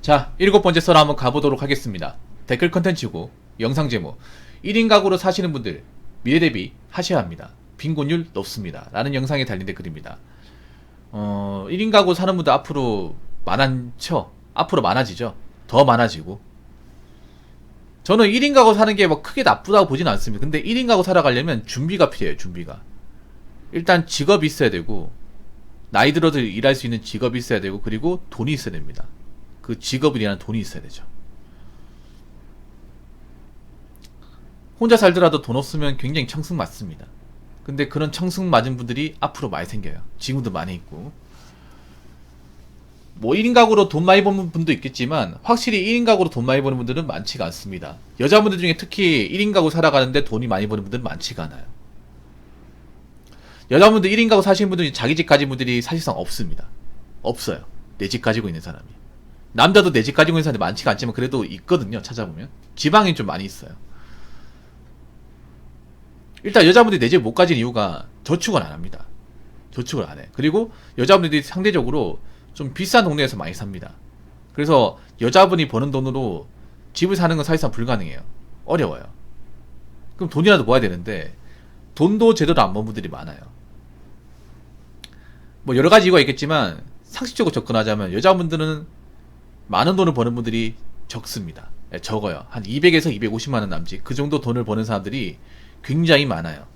자, 7번째 썰 한번 가보도록 하겠습니다. 댓글 컨텐츠고 영상 제목 1인 가구로 사시는 분들 미래 대비 하셔야 합니다. 빈곤율 높습니다. 라는 영상에 달린 댓글입니다. 1인 가구 사는 분들 앞으로 많죠. 앞으로 많아지죠. 더 많아지고. 저는 1인 가구 사는 게 뭐 크게 나쁘다고 보진 않습니다. 근데 1인 가구 살아가려면 준비가 필요해요. 준비가. 일단 직업이 있어야 되고, 나이 들어도 일할 수 있는 직업이 있어야 되고, 그리고 돈이 있어야 됩니다. 그 직업을 위한 돈이 있어야 되죠. 혼자 살더라도 돈 없으면 굉장히 청승 맞습니다. 근데 그런 청승 맞은 분들이 앞으로 많이 생겨요. 지금도 많이 있고. 뭐 1인 가구로 돈 많이 버는 분도 있겠지만 확실히 1인 가구로 돈 많이 버는 분들은 많지가 않습니다. 여자분들 중에 특히 1인 가구 살아가는데 돈이 많이 버는 분들은 많지가 않아요. 여자분들 1인 가구 사시는 분들이 자기 집 가진 분들이 사실상 없습니다. 없어요. 내 집 가지고 있는 사람이. 남자도 내 집 가지고 있는 사람이 많지가 않지만 그래도 있거든요. 찾아보면. 지방에 좀 많이 있어요. 일단 여자분들이 내 집 못 가진 이유가 저축을 안 합니다. 저축을 안 해. 그리고 여자분들이 상대적으로 좀 비싼 동네에서 많이 삽니다. 그래서 여자분이 버는 돈으로 집을 사는 건 사실상 불가능해요. 어려워요. 그럼 돈이라도 모아야 되는데 돈도 제대로 안 버는 분들이 많아요. 뭐 여러 가지 이유가 있겠지만 상식적으로 접근하자면 여자분들은 많은 돈을 버는 분들이 적습니다. 적어요. 한 200에서 250만 원 남짓. 그 정도 돈을 버는 사람들이 굉장히 많아요.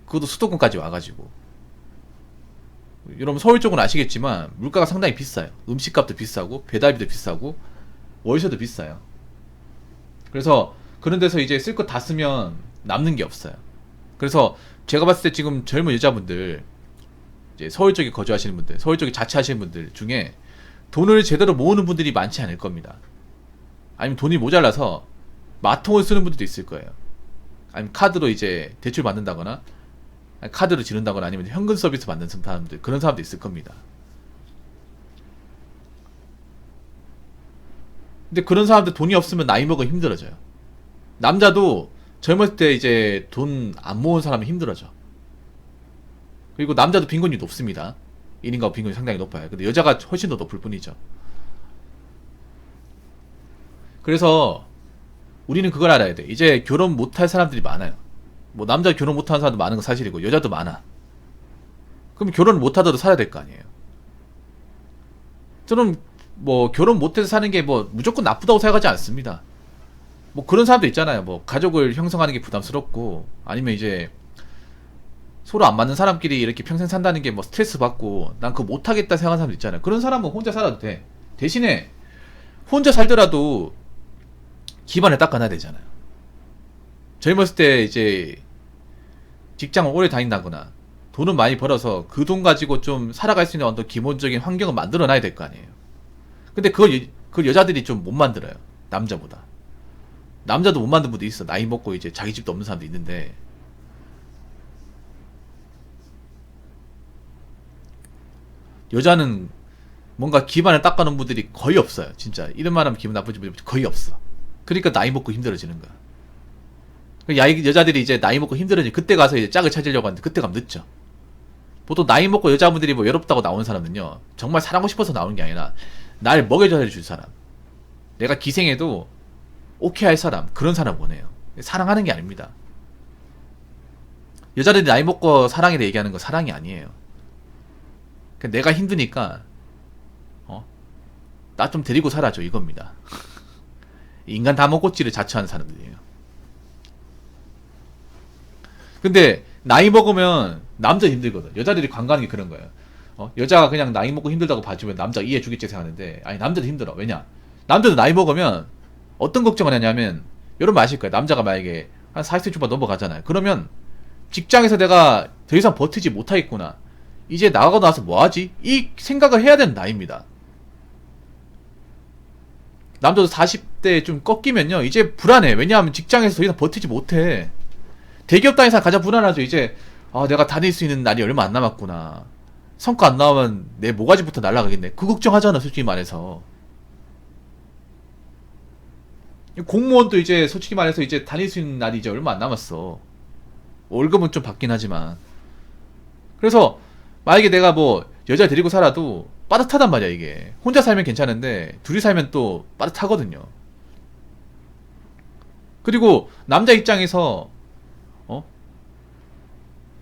그것도 수도권까지 와가지고. 여러분 서울 쪽은 아시겠지만 물가가 상당히 비싸요. 음식값도 비싸고 배달비도 비싸고 월세도 비싸요. 그래서 그런 데서 이제 쓸 것 다 쓰면 남는 게 없어요. 그래서 제가 봤을 때 지금 젊은 여자분들, 이제 서울 쪽에 거주하시는 분들, 서울 쪽에 자취하시는 분들 중에 돈을 제대로 모으는 분들이 많지 않을 겁니다. 아니면 돈이 모자라서 마통을 쓰는 분들도 있을 거예요. 아니면 카드로 이제 대출 받는다거나 카드로 지른다거나 아니면 현금 서비스 받는 사람들, 그런 사람도 있을 겁니다. 근데 그런 사람들 돈이 없으면 나이 먹어 힘들어져요. 남자도 젊을 때 이제 돈 안 모은 사람이 힘들어져. 그리고 남자도 빈곤율이 높습니다. 1인 가구 빈곤율이 상당히 높아요. 근데 여자가 훨씬 더 높을 뿐이죠. 그래서 우리는 그걸 알아야 돼. 이제 결혼 못할 사람들이 많아요. 뭐 남자 결혼 못하는 사람도 많은 건 사실이고 여자도 많아. 그럼 결혼 못하더라도 살아야 될 거 아니에요. 저는 뭐 결혼 못해서 사는 게 뭐 무조건 나쁘다고 생각하지 않습니다. 뭐 그런 사람도 있잖아요. 뭐 가족을 형성하는 게 부담스럽고 아니면 이제 서로 안 맞는 사람끼리 이렇게 평생 산다는 게 뭐 스트레스 받고 난 그거 못하겠다 생각하는 사람도 있잖아요. 그런 사람은 혼자 살아도 돼. 대신에 혼자 살더라도 기반을 닦아놔야 되잖아요. 젊었을 때 이제 직장을 오래 다닌다거나 돈을 많이 벌어서 그 돈 가지고 좀 살아갈 수 있는 어떤 기본적인 환경을 만들어 놔야 될 거 아니에요. 근데 그걸 여자들이 좀 못 만들어요. 남자보다. 남자도 못 만든 분도 있어. 나이 먹고 이제 자기 집도 없는 사람도 있는데. 여자는 뭔가 기반을 닦아놓은 분들이 거의 없어요. 진짜. 이런 말하면 기분 나쁘지 분들이 거의 없어. 그러니까 나이 먹고 힘들어지는 거야. 여자들이 이제 나이 먹고 힘들어지 그때 가서 이제 짝을 찾으려고 하는데 그때 가면 늦죠. 보통 나이 먹고 여자분들이 뭐 외롭다고 나오는 사람은요, 정말 사랑하고 싶어서 나오는 게 아니라 날 먹여줘야 줄 사람, 내가 기생해도 오케이 할 사람, 그런 사람 원해요. 사랑하는 게 아닙니다. 여자들이 나이 먹고 사랑이라 얘기하는 거 사랑이 아니에요. 그냥 내가 힘드니까 나 좀 데리고 살아줘 이겁니다. 인간 다먹고찌를 자처하는 사람들이에요. 근데 나이 먹으면 남자 힘들거든. 여자들이 관광하는 게 그런 거예요. 여자가 그냥 나이 먹고 힘들다고 봐주면 남자가 이해해 주겠지 생각하는데 아니 남자도 힘들어. 왜냐? 남자도 나이 먹으면 어떤 걱정을 하냐면 여러분 아실 거예요. 남자가 만약에 한 40세 초반 넘어가잖아요. 그러면 직장에서 내가 더 이상 버티지 못하겠구나. 이제 나가고 나서 뭐하지? 이 생각을 해야 되는 나이입니다. 남자도 40대 좀 꺾이면요 이제 불안해. 왜냐하면 직장에서 더 이상 버티지 못해. 대기업 다니는 사람 가장 불안하죠. 이제 내가 다닐 수 있는 날이 얼마 안 남았구나. 성과 안 나오면 내 모가지부터 날아가겠네. 그 걱정하잖아 솔직히 말해서. 공무원도 이제 솔직히 말해서 이제 다닐 수 있는 날이 이제 얼마 안 남았어. 월급은 좀 받긴 하지만. 그래서 만약에 내가 뭐 여자 데리고 살아도 빠듯하단 말이야 이게. 혼자 살면 괜찮은데 둘이 살면 또 빠듯하거든요. 그리고 남자 입장에서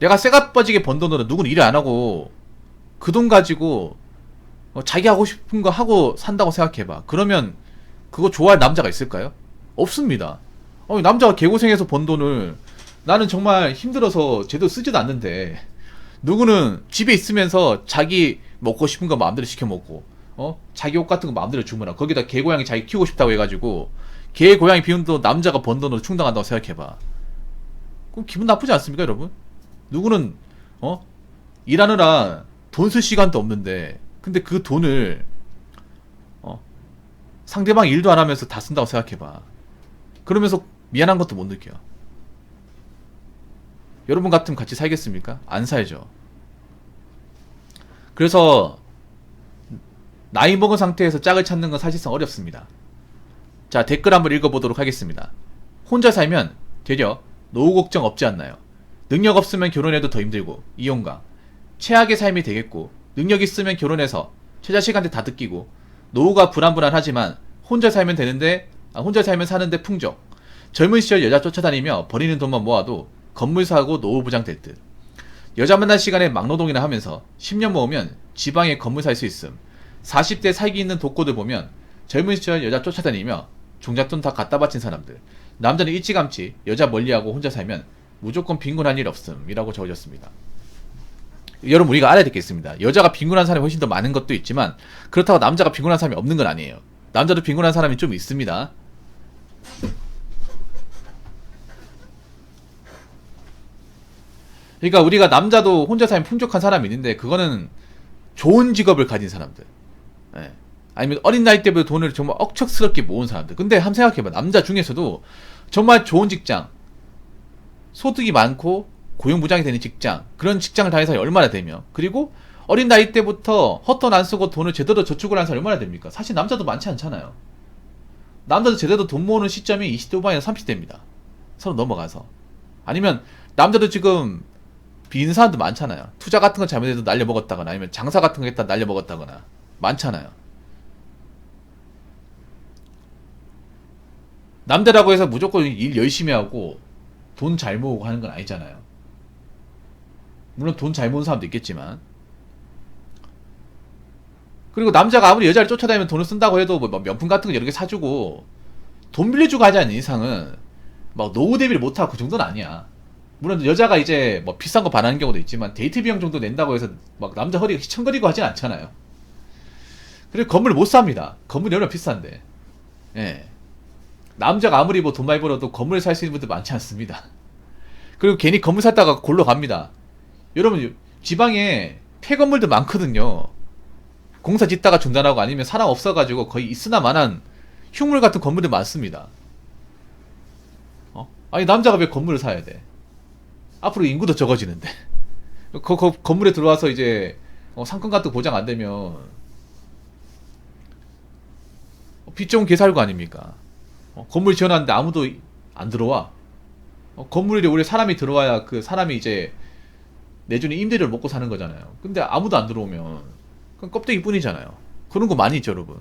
내가 쇠가 빠지게 번 돈으로 누구는 일을 안 하고 그 돈 가지고 자기 하고 싶은 거 하고 산다고 생각해봐. 그러면 그거 좋아할 남자가 있을까요? 없습니다. 남자가 개고생해서 번 돈을 나는 정말 힘들어서 제대로 쓰지도 않는데 누구는 집에 있으면서 자기 먹고 싶은 거 마음대로 시켜 먹고 자기 옷 같은 거 마음대로 주문하고 거기다 개고양이 자기 키우고 싶다고 해가지고 개고양이 비운 돈 남자가 번 돈으로 충당한다고 생각해봐. 그럼 기분 나쁘지 않습니까 여러분? 누구는 일하느라 돈 쓸 시간도 없는데 근데 그 돈을 상대방 일도 안 하면서 다 쓴다고 생각해봐. 그러면서 미안한 것도 못 느껴. 여러분 같으면 같이 살겠습니까? 안 살죠. 그래서 나이 먹은 상태에서 짝을 찾는 건 사실상 어렵습니다. 자, 댓글 한번 읽어보도록 하겠습니다. 혼자 살면 되려 노후 걱정 없지 않나요? 능력 없으면 결혼해도 더 힘들고 이혼가 최악의 삶이 되겠고 능력 있으면 결혼해서 최자식한테 다 뜯기고 노후가 불안불안하지만 혼자 살면 되는데 혼자 살면 사는데 풍족. 젊은 시절 여자 쫓아다니며 버리는 돈만 모아도 건물 사고 노후 부장 될 듯. 여자 만날 시간에 막노동이나 하면서 10년 모으면 지방에 건물 살 수 있음. 40대 살기 있는 독고들 보면 젊은 시절 여자 쫓아다니며 종잣돈 다 갖다 바친 사람들. 남자는 일찌감치 여자 멀리하고 혼자 살면 무조건 빈곤한 일 없음 이라고 적어졌습니다. 여러분 우리가 알아야 될 게 있습니다. 여자가 빈곤한 사람이 훨씬 더 많은 것도 있지만 그렇다고 남자가 빈곤한 사람이 없는 건 아니에요. 남자도 빈곤한 사람이 좀 있습니다. 그러니까 우리가 남자도 혼자 살면 풍족한 사람이 있는데 그거는 좋은 직업을 가진 사람들, 아니면 어린 나이 때부터 돈을 정말 억척스럽게 모은 사람들. 근데 한번 생각해봐. 남자 중에서도 정말 좋은 직장, 소득이 많고 고용부장이 되는 직장, 그런 직장을 다니는 사람이 얼마나 되며, 그리고 어린 나이 때부터 헛돈 안 쓰고 돈을 제대로 저축을 하는 사람이 얼마나 됩니까? 사실 남자도 많지 않잖아요. 남자도 제대로 돈 모으는 시점이 20대 후반이나 30대입니다. 서로 넘어가서. 아니면 남자도 지금 빈 사람도 많잖아요. 투자 같은 거 잘못해도 날려먹었다거나 아니면 장사 같은 거 했다 날려먹었다거나 많잖아요. 남자라고 해서 무조건 일 열심히 하고 돈 잘 모으고 하는 건 아니잖아요. 물론 돈 잘 모으는 사람도 있겠지만. 그리고 남자가 아무리 여자를 쫓아다니면 돈을 쓴다고 해도 뭐 명품 같은 거 여러 개 사주고 돈 빌려주고 하지 않는 이상은 막 노후 대비를 못하고 그 정도는 아니야. 물론 여자가 이제 뭐 비싼 거 바라는 경우도 있지만 데이트 비용 정도 낸다고 해서 막 남자 허리가 휘청거리고 하진 않잖아요. 그리고 건물 못 삽니다. 건물이 얼마나 비싼데. 남자가 아무리 뭐 돈 많이 벌어도 건물 살 수 있는 분들 많지 않습니다. 그리고 괜히 건물 샀다가 골로 갑니다. 여러분 지방에 폐건물도 많거든요. 공사 짓다가 중단하고 아니면 사람 없어가지고 거의 있으나 마나한 흉물 같은 건물도 많습니다. 아니 남자가 왜 건물을 사야 돼? 앞으로 인구도 적어지는데. 건물에 들어와서 이제 상권 같은 거 보장 안 되면 빚 좋은 개살구 아닙니까? 건물 지어놨는데 아무도 안 들어와. 건물에 오히려 사람이 들어와야 그 사람이 이제 내주는 임대료를 먹고 사는 거잖아요. 근데 아무도 안 들어오면 그건 껍데기 뿐이잖아요. 그런 거 많이 있죠 여러분.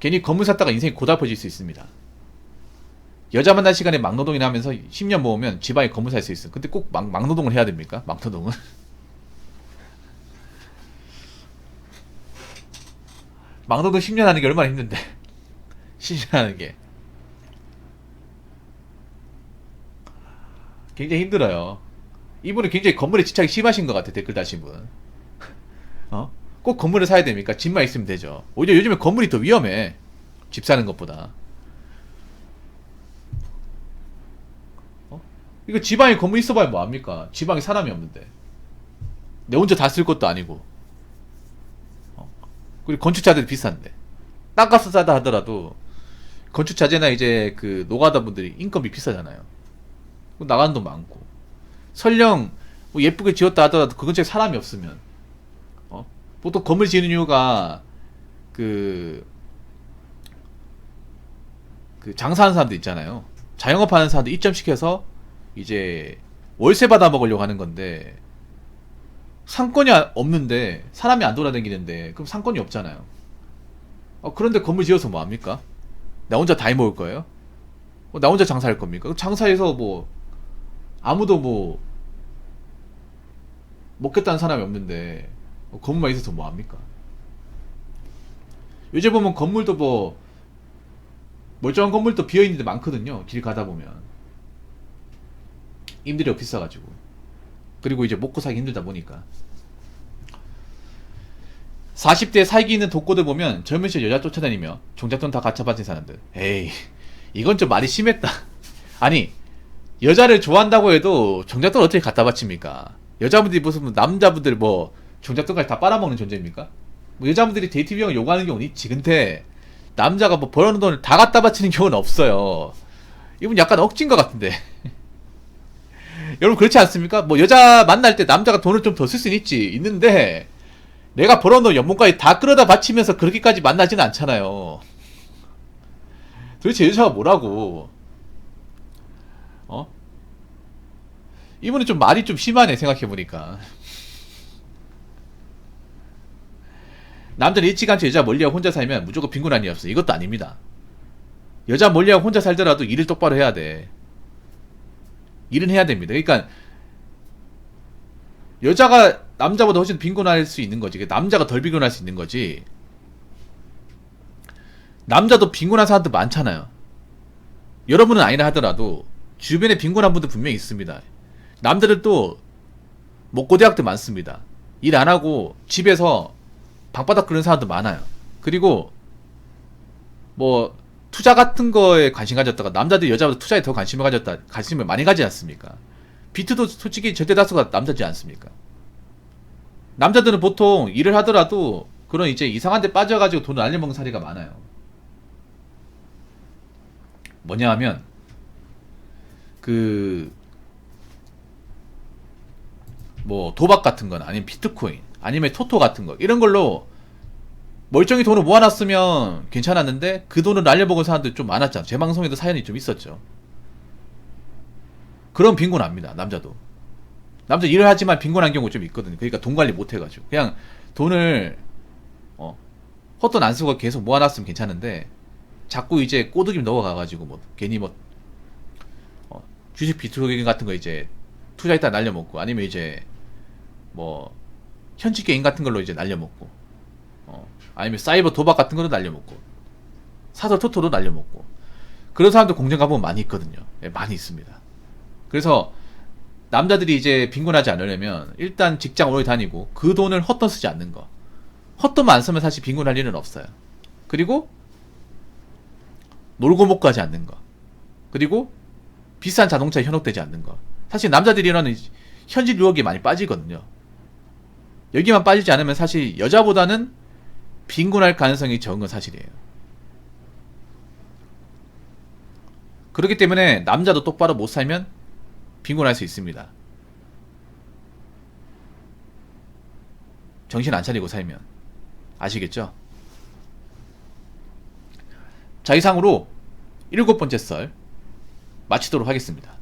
괜히 건물 샀다가 인생이 고달퍼질 수 있습니다. 여자 만날 시간에 막노동이나 하면서 10년 모으면 지방에 건물 살 수 있어. 근데 꼭 막노동을 해야 됩니까? 막노동은? 막노동 10년 하는 게 얼마나 힘든데. 10년 하는 게 굉장히 힘들어요. 이분은 굉장히 건물에 집착이 심하신 것 같아. 댓글 다신 분. 꼭 건물을 사야 됩니까? 집만 있으면 되죠. 오히려 요즘에 건물이 더 위험해. 집 사는 것보다. 이거 지방에 건물 있어봐야 뭐합니까? 지방에 사람이 없는데 내 혼자 다 쓸 것도 아니고. 그리고 건축자들이 비싼데 땅값은 싸다 하더라도 건축자재나 이제 그 노가다 분들이 인건비 비싸잖아요. 나가는 돈 많고 설령 뭐 예쁘게 지었다 하더라도 그 근처에 사람이 없으면 보통 건물 지는 이유가 그 장사하는 사람들 있잖아요. 자영업 하는 사람들 입점시켜서 이제 월세 받아 먹으려고 하는 건데 상권이 없는데 사람이 안 돌아다니는데 그럼 상권이 없잖아요. 그런데 건물 지어서 뭐 합니까? 나 혼자 다 해먹을 거예요? 나 혼자 장사할 겁니까? 그럼 장사해서 뭐 아무도 뭐 먹겠다는 사람이 없는데 건물만 있어서 뭐 합니까? 요새 보면 건물도 뭐 멀쩡한 건물도 비어있는 데 많거든요. 길 가다 보면 임대료가 비싸가지고. 그리고 이제 먹고 살기 힘들다 보니까 40대 살기 있는 독고들 보면 젊은 시절 여자 쫓아다니며 종잣돈 다 갖춰바친 사람들. 에이, 이건 좀 말이 심했다. 아니, 여자를 좋아한다고 해도 종잣돈 어떻게 갖다 바칩니까? 여자분들이 무슨 남자분들 뭐 종잣돈까지 다 빨아먹는 존재입니까? 뭐 여자분들이 데이트 비용을 요구하는 경우는 있지. 근데 남자가 뭐 벌어놓은 돈을 다 갖다 바치는 경우는 없어요. 이분 약간 억진 것 같은데. 여러분 그렇지 않습니까? 뭐 여자 만날 때 남자가 돈을 좀 더 쓸 수는 있는데 내가 벌어놓은 연봉까지 다 끌어다 바치면서 그렇게까지 만나지는 않잖아요. 도대체 여자가 뭐라고? 이분은 좀 말이 좀 심하네 생각해보니까. 남자는 일찌감치 여자 멀리하고 혼자 살면 무조건 빈곤한 일 없어. 이것도 아닙니다. 여자 멀리하고 혼자 살더라도 일을 똑바로 해야 돼. 일은 해야 됩니다. 그러니까 여자가 남자보다 훨씬 빈곤할 수 있는 거지. 남자가 덜 빈곤할 수 있는 거지. 남자도 빈곤한 사람들 많잖아요. 여러분은 아니라 하더라도 주변에 빈곤한 분들 분명히 있습니다. 남자들도 목고대학들 많습니다. 일 안하고 집에서 방바닥 끓는 사람도 많아요. 그리고 뭐 투자 같은 거에 관심 가졌다가 남자들이 여자보다 투자에 더 관심을 많이 가지지 않습니까? 비트도 솔직히 절대 다수가 남자지 않습니까? 남자들은 보통 일을 하더라도 그런 이제 이상한 데 빠져가지고 돈을 날려먹는 사례가 많아요. 뭐냐 하면 뭐 도박 같은 거나 아니면 비트코인 아니면 토토 같은 거 이런 걸로 멀쩡히 돈을 모아놨으면 괜찮았는데 그 돈을 날려먹은 사람들 좀 많았잖아. 제 방송에도 사연이 좀 있었죠. 그럼 빈곤합니다. 남자도. 남자 일을 하지만 빈곤한 경우 좀 있거든요. 그러니까 돈 관리 못 해가지고 그냥 돈을 헛돈 안 쓰고 계속 모아놨으면 괜찮은데 자꾸 이제 꼬드김 넣어가가지고 뭐 괜히 뭐 주식 비트코인 같은 거 이제 투자했다 날려먹고 아니면 이제 뭐 현지 게임 같은 걸로 이제 날려먹고 아니면 사이버 도박 같은 거로 날려먹고 사설 토토로 날려먹고 그런 사람들 공장 가보면 많이 있거든요. 예, 많이 있습니다. 그래서 남자들이 이제 빈곤하지 않으려면 일단 직장 오래 다니고 그 돈을 헛돈 쓰지 않는 거. 헛돈만 안 쓰면 사실 빈곤할 일은 없어요. 그리고 놀고 먹고 하지 않는 거. 그리고 비싼 자동차에 현혹되지 않는 거. 사실 남자들이 이런 현실 유혹에 많이 빠지거든요. 여기만 빠지지 않으면 사실 여자보다는 빈곤할 가능성이 적은 건 사실이에요. 그렇기 때문에 남자도 똑바로 못 살면 빈곤할 수 있습니다. 정신 안 차리고 살면. 아시겠죠? 자, 이상으로 7번째 썰 마치도록 하겠습니다.